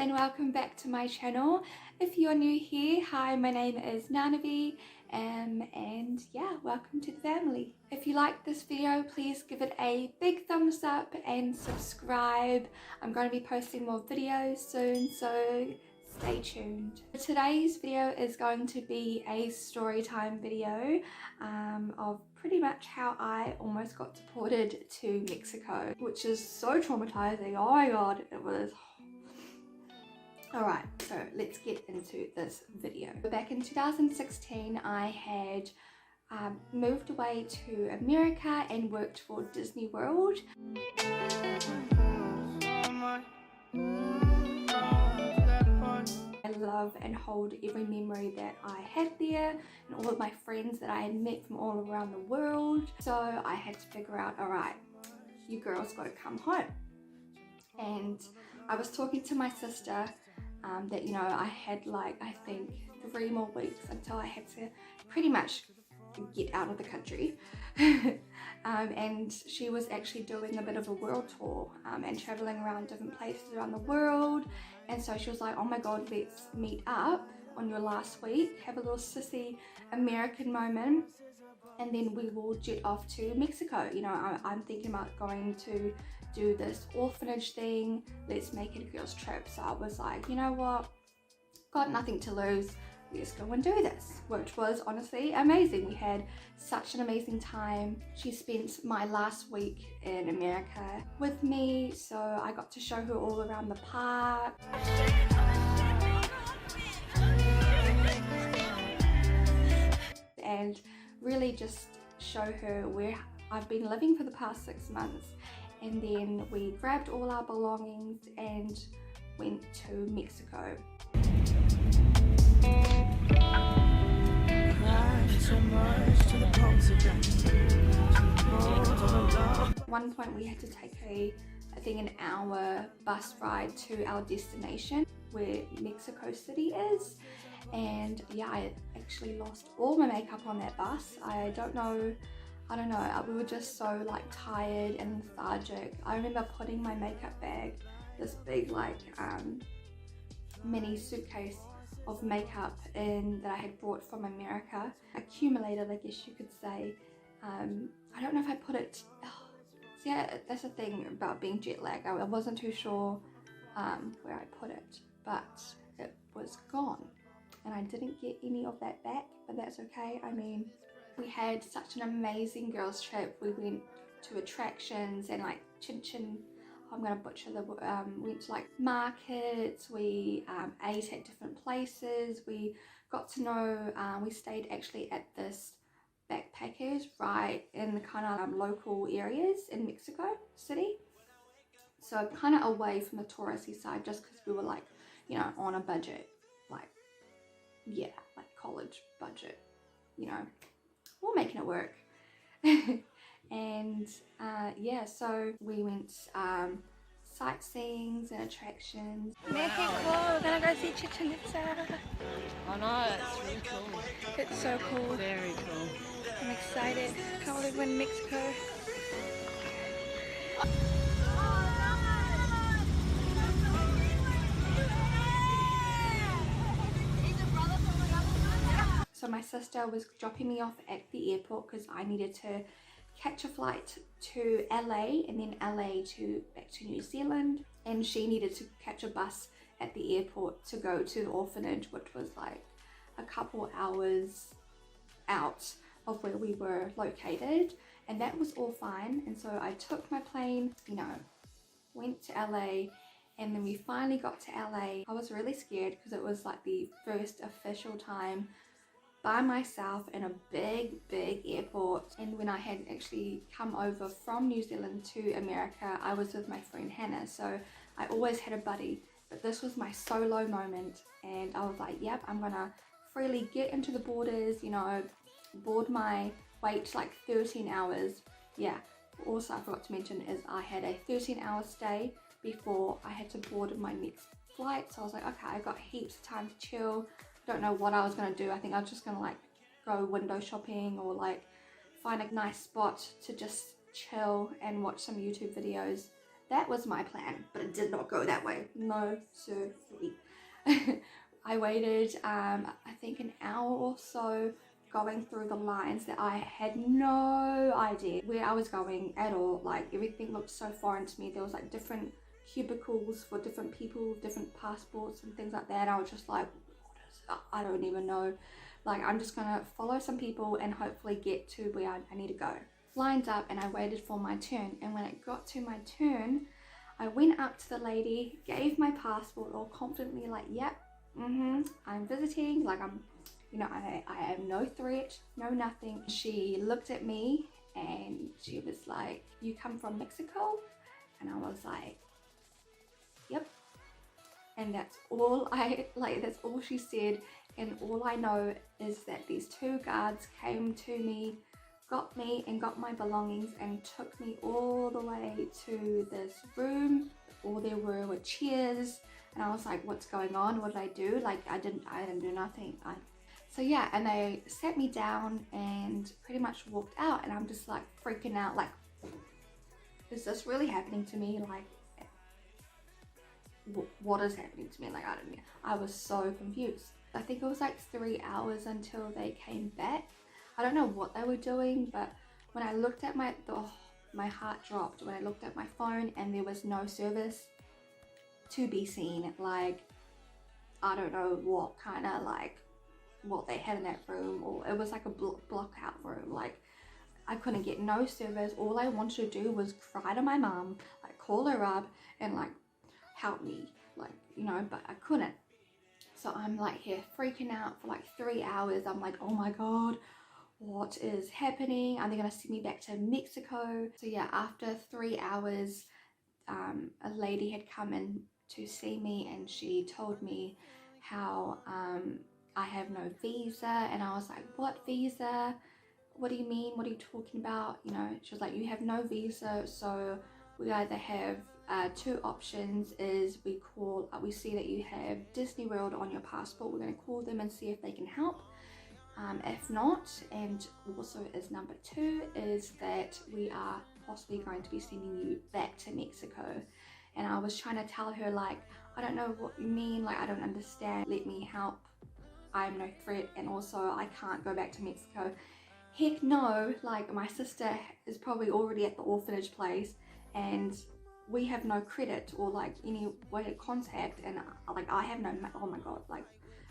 and welcome back to my channel. If you're new here, hi, my name is Nanavi, and yeah, welcome to the family. If you like this video, please give it a big thumbs up and subscribe. I'm going to be posting more videos soon, so stay tuned. Today's video is going to be a story time video of pretty much how I almost got deported to Mexico, which is so traumatizing. Oh my god, it was. Alright, so let's get into this video. Back in 2016, I had moved away to America and worked for Disney World. I love and hold every memory that I had there and all of my friends that I had met from all around the world. So I had to figure out, alright, you girls got to come home. And I was talking to my sister that, you know, I had like, I think 3 more weeks until I had to pretty much get out of the country. And she was actually doing a bit of a world tour and traveling around different places around the world. And so she was like, oh my god, let's meet up on your last week, have a little sissy American moment, and then we will jet off to Mexico. You know, I'm thinking about going to do this orphanage thing. Let's make it a girls trip. So I was like, you know what, got nothing to lose, let's go and do this, which was honestly amazing. We had such an amazing time. She spent my last week in America with me, so I got to show her all around the park. And really just show her where I've been living for the past 6 months. And then we grabbed all our belongings and went to Mexico. At one point we had to take I think an hour bus ride to our destination where Mexico City is. And yeah, I actually lost all my makeup on that bus. I don't know, we were just so like tired and lethargic. I remember putting my makeup bag, this big like mini suitcase of makeup in that I had brought from America, accumulated, I guess you could say. I don't know if I put it, yeah, that's the thing about being jet lagged. I wasn't too sure where I put it, but it was gone. And I didn't get any of that back, but that's okay. I mean, we had such an amazing girls trip. We went to attractions and like I'm gonna butcher the went to like markets. We ate at different places. We got to know, we stayed actually at this backpackers right in the kind of local areas in Mexico City, so kind of away from the touristy side, just because we were like, you know, on a budget, like, yeah, like college budget, you know, we're making it work. And yeah, so we went sightseeing and attractions. Mexico, we're gonna go see Chichen Itza. Oh no, it's really cool. It's so cool. Very cool. I'm excited. Can't believe we're in Mexico. So my sister was dropping me off at the airport because I needed to catch a flight to LA and then LA to back to New Zealand, and she needed to catch a bus at the airport to go to the orphanage, which was like a couple hours out of where we were located, and that was all fine. And so I took my plane, you know, went to LA, and then we finally got to LA. I was really scared because it was like the first official time by myself in a big airport. And when I had actually come over from New Zealand to America, I was with my friend Hannah, so I always had a buddy, but this was my solo moment. And I was like, yep, I'm gonna freely get into the borders, you know, board my wait like 13 hours. Yeah, also I forgot to mention is I had a 13-hour stay before I had to board my next flight. So I was like, okay, I got heaps of time to chill. Don't know what I was gonna do. I think I was just gonna like go window shopping or like find a nice spot to just chill and watch some YouTube videos That was my plan, but it did not go that way. No, sir. I waited, I think an hour or so going through the lines that I had no idea where I was going at all. Like everything looked so foreign to me. There was like different cubicles for different people, different passports and things like that. I was just like, what is it? I don't even know. Like I'm just gonna follow some people and hopefully get to where I need to go. Lined up and I waited for my turn, and when it got to my turn, I went up to the lady, gave my passport all confidently like, yep, I'm visiting, like I'm, you know, I am no threat, no nothing. She looked at me and she was like, you come from Mexico? And I was like, yep. And that's all that's all she said. And all I know is that these two guards came to me, got me and got my belongings and took me all the way to this room. All there were chairs, and I was like, what's going on? What did I do? Like I didn't do nothing. So yeah, and they sat me down and pretty much walked out, and I'm just like freaking out, like, is this really happening to me? Like, what is happening to me? Like, I was so confused. I think it was like 3 hours until they came back. I don't know what they were doing, but when I looked at my heart dropped when I looked at my phone and there was no service to be seen. Like, I don't know what kind of like what they had in that room, or it was like a block out room. Like I couldn't get no service. All I wanted to do was cry to my mom, like call her up and like help me, like, you know, but I couldn't. So I'm like here freaking out for like 3 hours. I'm like, oh my god, what is happening? Are they gonna send me back to Mexico? So yeah, after 3 hours, a lady had come in to see me, and she told me how I have no visa. And I was like, what visa? What do you mean? What are you talking about? You know, she was like, you have no visa, so we either have two options. Is we see that you have Disney World on your passport, we're going to call them and see if they can help. If not, and also as number two, is that we are possibly going to be sending you back to Mexico. And I was trying to tell her, like, I don't know what you mean, like I don't understand, let me help, I'm no threat, and also I can't go back to Mexico. Heck no, like my sister is probably already at the orphanage place and we have no credit or like any way to contact, and like I have no, oh my god, like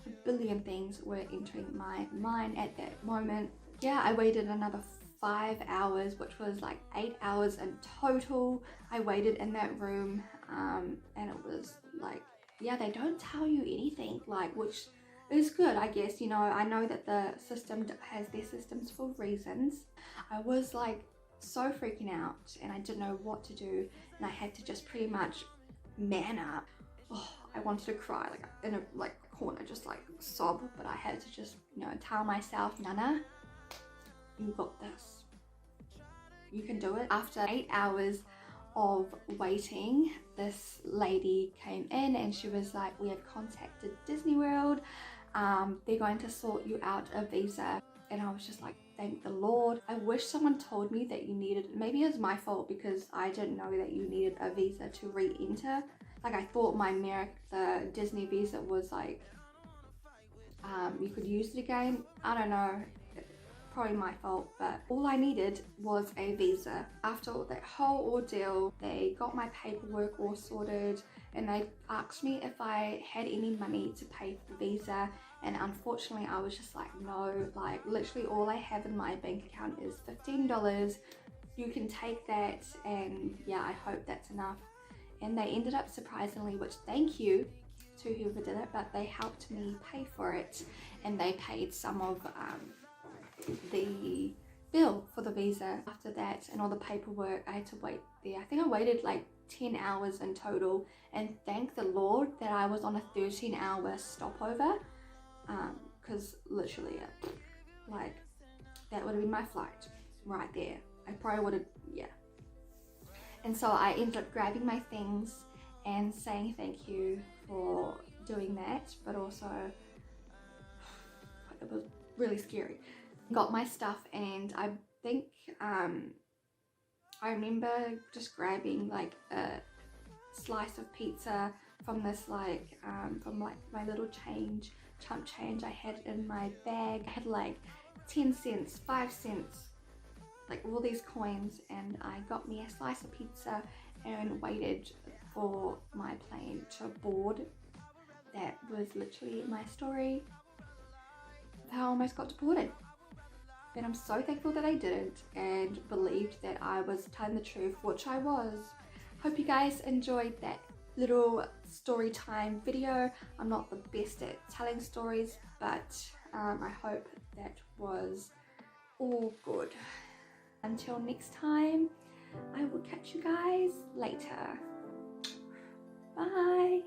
a billion things were entering my mind at that moment. Yeah, I waited another 5 hours, which was like 8 hours in total. I waited in that room, and it was like, yeah, they don't tell you anything, like, which is good, I guess. You know, I know that the system has their systems for reasons. I was like so freaking out and I didn't know what to do, and I had to just pretty much man up. Oh, I wanted to cry, like in a like corner, just like sob, but I had to just, you know, tell myself, Nana, you got this, you can do it. After 8 hours of waiting, this lady came in and she was like, we have contacted Disney World, they're going to sort you out a visa. And I was just like, thank the Lord. I wish someone told me that you needed, maybe it was my fault because I didn't know that you needed a visa to re-enter. Like I thought the Disney visa was like, you could use it again. I don't know, probably my fault, but all I needed was a visa. After that whole ordeal, they got my paperwork all sorted and they asked me if I had any money to pay for the visa, and unfortunately I was just like, no, like literally all I have in my bank account is $15. You can take that, and yeah, I hope that's enough. And they ended up, surprisingly, which thank you to whoever did it, but they helped me pay for it, and they paid some of the bill for the visa. After that and all the paperwork, I had to wait there. I think I waited like 10 hours in total, and thank the Lord that I was on a 13-hour stopover, because literally like that would have been my flight right there. I probably would have, yeah. And so I ended up grabbing my things and saying thank you for doing that, but also it was really scary. Got my stuff, and I think I remember just grabbing like a slice of pizza from this from my little chump change I had in my bag. I had like 10 cents, 5 cents, like all these coins, and I got me a slice of pizza and waited for my plane to board. That was literally my story of how I almost got deported. And I'm so thankful that I didn't and believed that I was telling the truth, which I was. Hope you guys enjoyed that little story time video. I'm not the best at telling stories, but I hope that was all good. Until next time, I will catch you guys later. Bye.